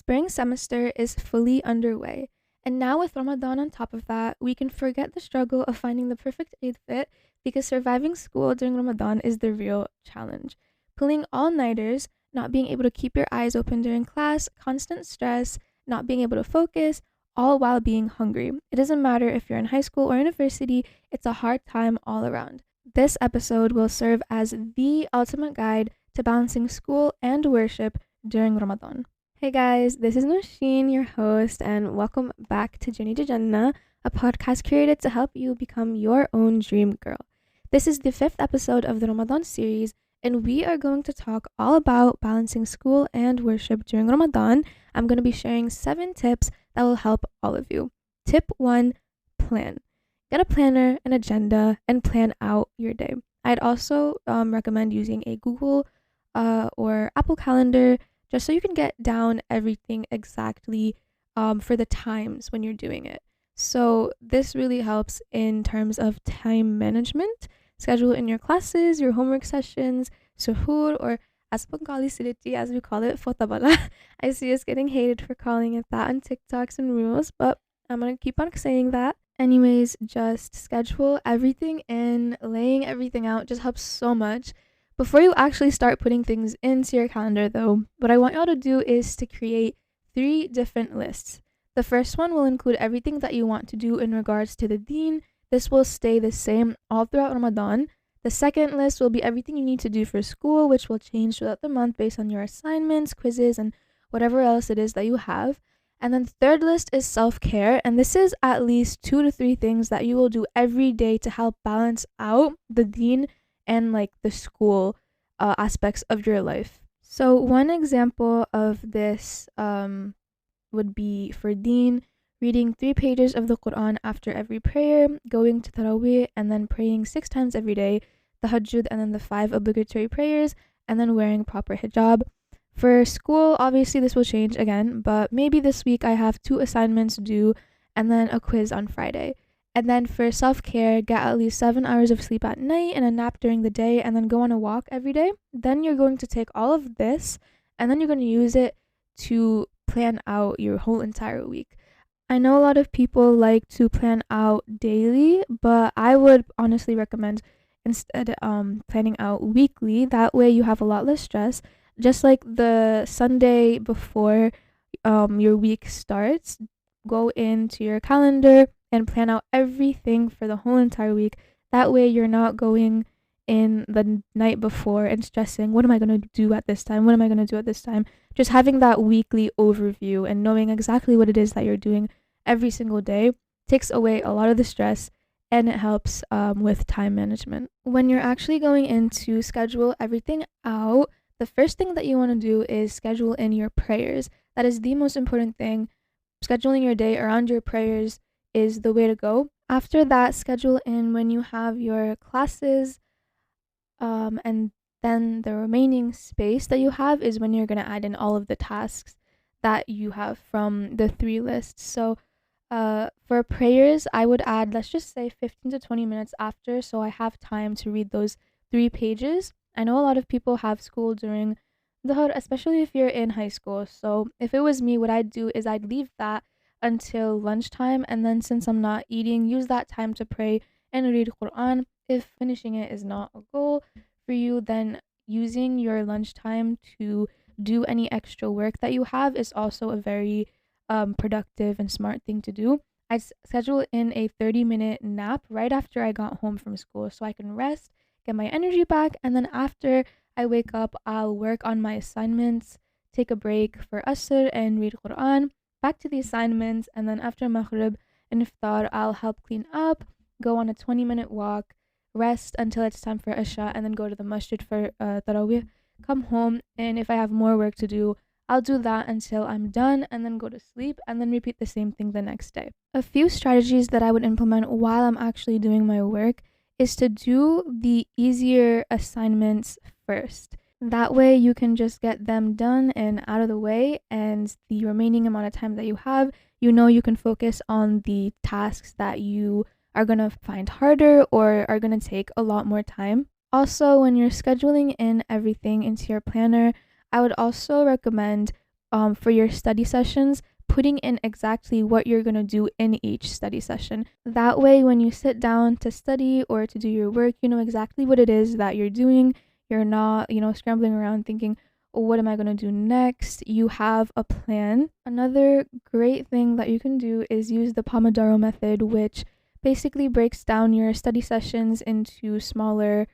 spring semester is fully underway. And now, with Ramadan on top of that, we can forget the struggle of finding the perfect Eid fit because surviving school during Ramadan is the real challenge. Pulling all nighters, not being able to keep your eyes open during class, constant stress, not being able to focus, all while being hungry. It doesn't matter if you're in high school or university, it's a hard time all around. This episode will serve as the ultimate guide to balancing school and worship during Ramadan. Hey guys, this is Nosheen, your host, and welcome back to Journey to Jannah, a podcast created to help you become your own dream girl. This is the 5th episode of the Ramadan series, and we are going to talk all about balancing school and worship during Ramadan. I'm going to be sharing 7 tips that will help all of you. Tip 1, plan. Get a planner, an agenda, and plan out your day. I'd also recommend using a Google or Apple Calendar just so you can get down everything exactly for the times when you're doing it. So this really helps in terms of time management. Schedule in your classes, your homework sessions, suhoor, or as we call it, fotabala. I see us getting hated for calling it that on TikToks and Reels, but I'm going to keep on saying that. Anyways, just schedule everything in, laying everything out just helps so much. Before you actually start putting things into your calendar though, what I want y'all to do is to create 3 different lists. The first one will include everything that you want to do in regards to the Deen. This will stay the same all throughout Ramadan. The second list will be everything you need to do for school, which will change throughout the month based on your assignments, quizzes, and whatever else it is that you have. And then the third list is self-care, and this is at least 2 to 3 things that you will do every day to help balance out the Deen and like the school aspects of your life. So one example of this would be for Deen, reading 3 pages of the Quran after every prayer, going to Tarawih, and then praying 6 times every day, Tahajjud, and then the 5 obligatory prayers, and then wearing proper hijab. For school, obviously this will change again, but maybe this week I have 2 assignments due and then a quiz on Friday. And then for self-care, get at least 7 hours of sleep at night and a nap during the day, and then go on a walk every day. Then you're going to take all of this and then you're going to use it to plan out your whole entire week. I know a lot of people like to plan out daily, but I would honestly recommend instead planning out weekly. That way you have a lot less stress. Just like the Sunday before your week starts, go into your calendar and plan out everything for the whole entire week. That way you're not going in the night before and stressing, what am I going to do at this time? What am I going to do at this time? Just having that weekly overview and knowing exactly what it is that you're doing every single day takes away a lot of the stress, and it helps with time management. When you're actually going in to schedule everything out, the first thing that you want to do is schedule in your prayers. That is the most important thing. Scheduling your day around your prayers is the way to go. After that, schedule in when you have your classes, and then the remaining space that you have is when you're going to add in all of the tasks that you have from the 3 lists. So for prayers, I would add, let's just say 15 to 20 minutes after, so I have time to read those 3 pages. I know a lot of people have school during Dhuhr, especially if you're in high school. So if it was me, what I'd do is I'd leave that until lunchtime, and then since I'm not eating, use that time to pray and read Quran. If finishing it is not a goal for you, then using your lunchtime to do any extra work that you have is also a very productive and smart thing to do. I schedule in a 30-minute nap right after I got home from school so I can rest, get my energy back, and then after I wake up, I'll work on my assignments, take a break for Asr and read Quran, back to the assignments, and then after Maghrib and Iftar, I'll help clean up, go on a 20-minute walk, rest until it's time for Isha, and then go to the masjid for Tarawih, come home, and if I have more work to do, I'll do that until I'm done and then go to sleep and then repeat the same thing the next day. A few strategies that I would implement while I'm actually doing my work is to do the easier assignments first. That way you can just get them done and out of the way, and the remaining amount of time that you have, you know you can focus on the tasks that you are going to find harder or are going to take a lot more time. Also, when you're scheduling in everything into your planner, I would also recommend for your study sessions, putting in exactly what you're going to do in each study session. That way, when you sit down to study or to do your work, you know exactly what it is that you're doing. You're not, scrambling around thinking, "Oh, what am I going to do next?" You have a plan. Another great thing that you can do is use the Pomodoro method, which basically breaks down your study sessions into smaller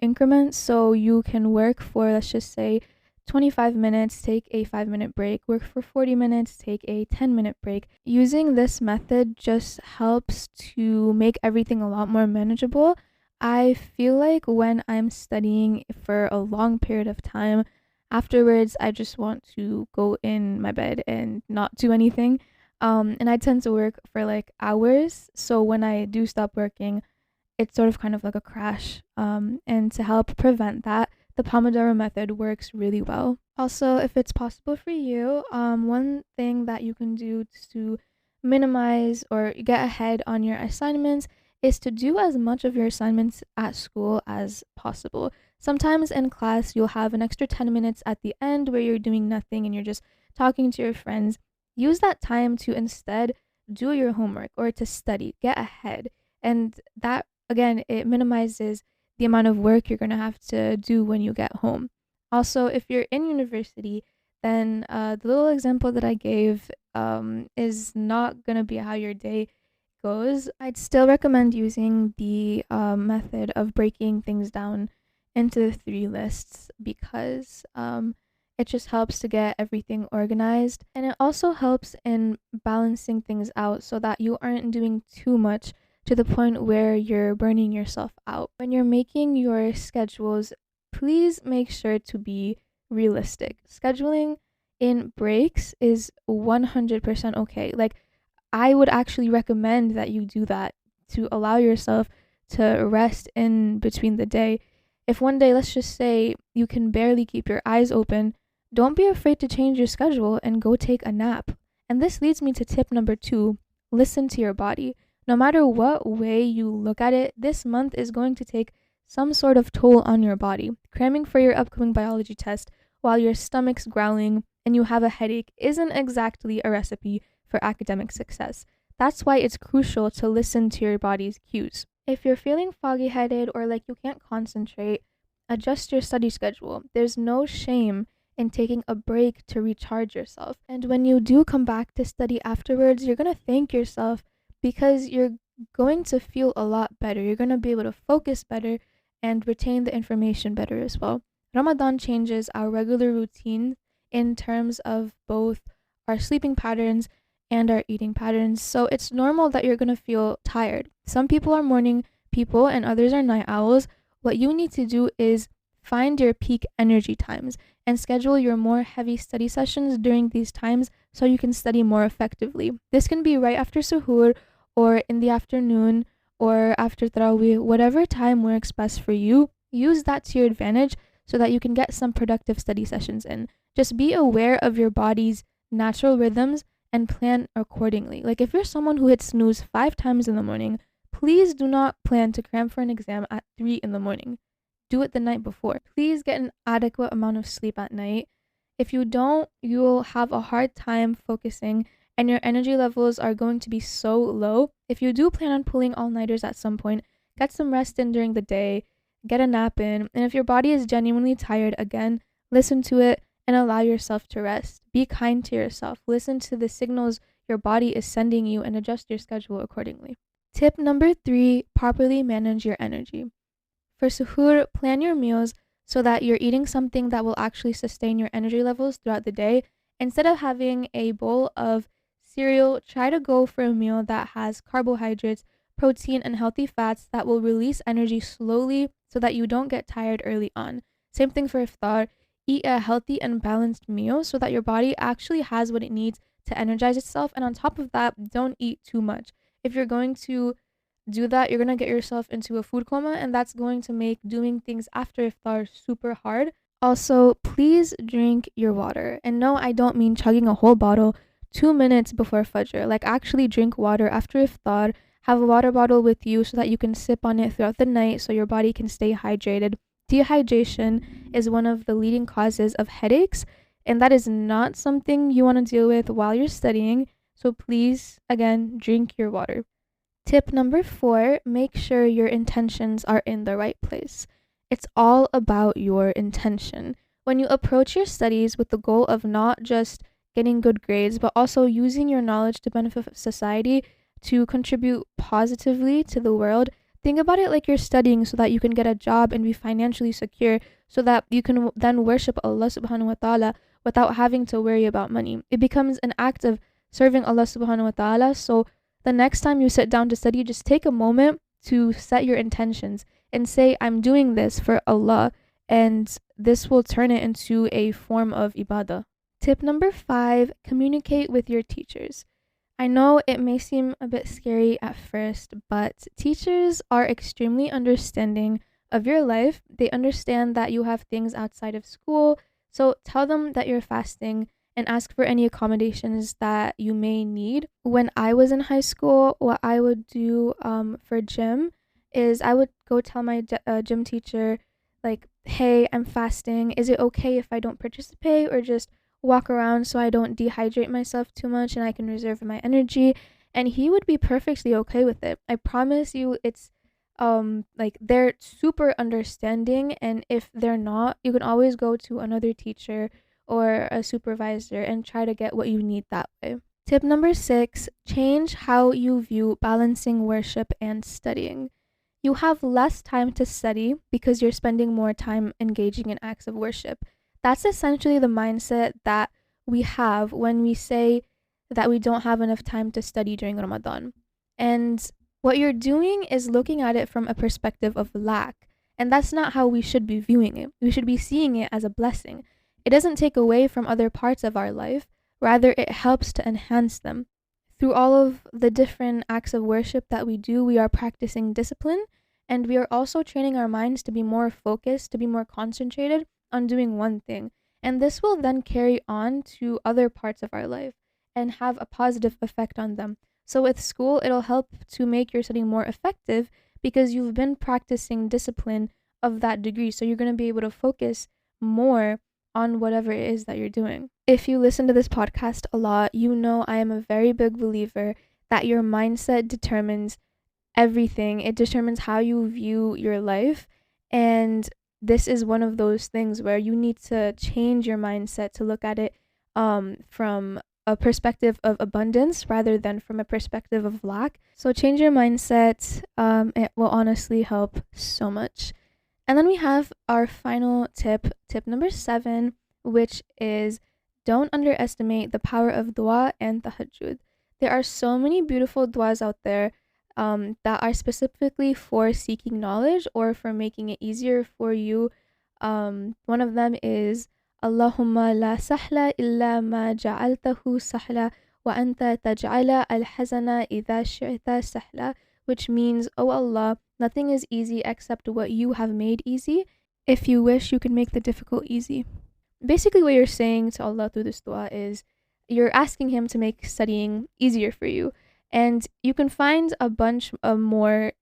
increments. So you can work for, let's just say, 25 minutes, take a 5-minute break, work for 40 minutes, take a 10-minute break. Using this method just helps to make everything a lot more manageable. I feel like when I'm studying for a long period of time, afterwards I just want to go in my bed and not do anything. And I tend to work for like hours. So when I do stop working, it's sort of kind of like a crash. And to help prevent that, the Pomodoro method works really well. Also, if it's possible for you, one thing that you can do to minimize or get ahead on your assignments is to do as much of your assignments at school as possible. Sometimes in class, you'll have an extra 10 minutes at the end where you're doing nothing and you're just talking to your friends. Use that time to instead do your homework or to study, get ahead. And that, again, it minimizes the amount of work you're going to have to do when you get home. Also, if you're in university, then the little example that I gave is not going to be how your day goes. I'd still recommend using the method of breaking things down into 3 lists because it just helps to get everything organized. And it also helps in balancing things out so that you aren't doing too much to the point where you're burning yourself out. When you're making your schedules, please make sure to be realistic. Scheduling in breaks is 100% okay. Like, I would actually recommend that you do that to allow yourself to rest in between the day. If one day, let's just say, you can barely keep your eyes open, don't be afraid to change your schedule and go take a nap. And this leads me to tip number 2: listen to your body. No matter what way you look at it, this month is going to take some sort of toll on your body. Cramming for your upcoming biology test while your stomach's growling and you have a headache isn't exactly a recipe for academic success. That's why it's crucial to listen to your body's cues. If you're feeling foggy headed or like you can't concentrate, adjust your study schedule. There's no shame in taking a break to recharge yourself. And when you do come back to study afterwards, you're going to thank yourself because you're going to feel a lot better. You're going to be able to focus better and retain the information better as well. Ramadan changes our regular routine in terms of both our sleeping patterns and our eating patterns. So it's normal that you're going to feel tired. Some people are morning people and others are night owls. What you need to do is find your peak energy times and schedule your more heavy study sessions during these times so you can study more effectively. This can be right after suhoor or in the afternoon or after tarawih, whatever time works best for you. Use that to your advantage so that you can get some productive study sessions in. Just be aware of your body's natural rhythms and plan accordingly. Like if you're someone who hits snooze 5 times in the morning, please do not plan to cram for an exam at 3 in the morning. Do it the night before. Please get an adequate amount of sleep at night. If you don't, you'll have a hard time focusing and your energy levels are going to be so low. If you do plan on pulling all-nighters at some point, get some rest in during the day, get a nap in, and if your body is genuinely tired, again, listen to it and allow yourself to rest. Be kind to yourself. Listen to the signals your body is sending you and adjust your schedule accordingly. Tip number 3, properly manage your energy. For suhoor, plan your meals so that you're eating something that will actually sustain your energy levels throughout the day. Instead of having a bowl of cereal, try to go for a meal that has carbohydrates, protein, and healthy fats that will release energy slowly so that you don't get tired early on. Same thing for iftar. Eat a healthy and balanced meal so that your body actually has what it needs to energize itself. And on top of that, don't eat too much. If you're going to do that, you're going to get yourself into a food coma, and that's going to make doing things after iftar super hard. Also, please drink your water. And no, I don't mean chugging a whole bottle 2 minutes before fajr. Like, actually drink water after iftar. Have a water bottle with you so that you can sip on it throughout the night so your body can stay hydrated. Dehydration is one of the leading causes of headaches And that is not something you want to deal with while you're studying. So please, again, drink your water. Tip number 4, make sure your intentions are in the right place. It's all about your intention. When you approach your studies with the goal of not just getting good grades, but also using your knowledge to benefit society, to contribute positively to the world, think about it like you're studying so that you can get a job and be financially secure, so that you can then worship Allah subhanahu wa ta'ala without having to worry about money. It becomes an act of serving Allah subhanahu wa ta'ala. So the next time you sit down to study, just take a moment to set your intentions and say, I'm doing this for Allah, and this will turn it into a form of ibadah. Tip number 5, communicate with your teachers. I know it may seem a bit scary at first, but teachers are extremely understanding of your life. They understand that you have things outside of school, so tell them that you're fasting and ask for any accommodations that you may need. When I was in high school, what I would do for gym is I would go tell my gym teacher, like, hey, I'm fasting. Is it okay if I don't participate or just walk around so I don't dehydrate myself too much and I can reserve my energy? And he would be perfectly okay with it. I promise you, it's like they're super understanding, and if they're not, you can always go to another teacher or a supervisor and try to get what you need that way. Tip number 6, change how you view balancing worship and studying. You have less time to study because you're spending more time engaging in acts of worship. That's essentially the mindset that we have when we say that we don't have enough time to study during Ramadan. And what you're doing is looking at it from a perspective of lack. And that's not how we should be viewing it. We should be seeing it as a blessing. It doesn't take away from other parts of our life, rather, it helps to enhance them. Through all of the different acts of worship that we do, we are practicing discipline, and we are also training our minds to be more focused, to be more concentrated on doing one thing. And this will then carry on to other parts of our life and have a positive effect on them. So with school, it'll help to make your studying more effective because you've been practicing discipline of that degree. So you're going to be able to focus more on whatever it is that you're doing. If you listen to this podcast a lot, you know I am a very big believer that your mindset determines everything. It determines how you view your life. And this is one of those things where you need to change your mindset to look at it from a perspective of abundance rather than from a perspective of lack. So change your mindset. It will honestly help so much. And then we have our final tip number 7, which is don't underestimate the power of dua and tahajjud. There are so many beautiful duas out there that are specifically for seeking knowledge or for making it easier for you. One of them is Allahumma la sahla illa ma ja'altahu sahla wa anta taj'ala al-hazana idha shi'ta sahla, which means, oh Allah, nothing is easy except what you have made easy. If you wish, you can make the difficult easy. Basically, what you're saying to Allah through this dua is you're asking Him to make studying easier for you. And you can find a bunch of more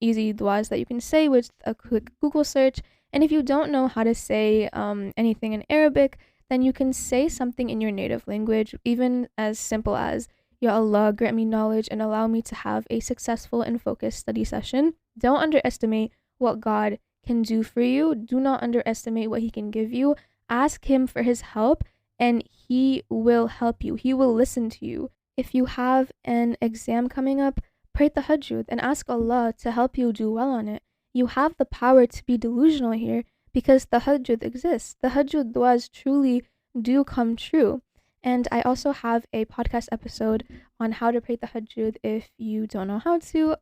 easy duas that you can say with a quick Google search. And if you don't know how to say anything in Arabic, then you can say something in your native language, even as simple as, Ya Allah, grant me knowledge and allow me to have a successful and focused study session. Don't underestimate what God can do for you. Do not underestimate what He can give you. Ask Him for His help, and He will help you. He will listen to you. If you have an exam coming up, pray tahajjud and ask Allah to help you do well on it. You have the power to be delusional here because tahajjud exists. Tahajjud duas truly do come true. And I also have a podcast episode on how to pray tahajjud. If you don't know how to,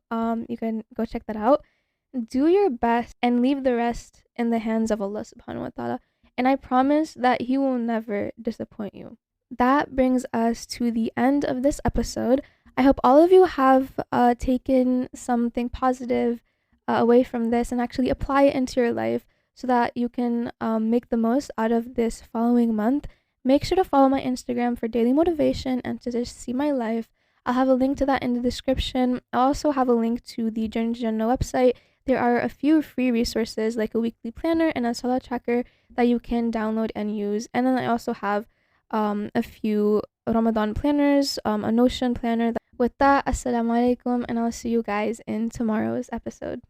you can go check that out. Do your best and leave the rest in the hands of Allah subhanahu wa ta'ala. And I promise that He will never disappoint you. That brings us to the end of this episode. I hope all of you have taken something positive away from this and actually apply it into your life so that you can make the most out of this following month. Make sure to follow my Instagram for daily motivation and to just see my life. I'll have a link to that in the description. I'll also have a link to the Jannah website There are a few free resources like a weekly planner and a salah tracker that you can download and use. And then I also have a few Ramadan planners, a Notion planner. With that, assalamu alaikum, and I'll see you guys in tomorrow's episode.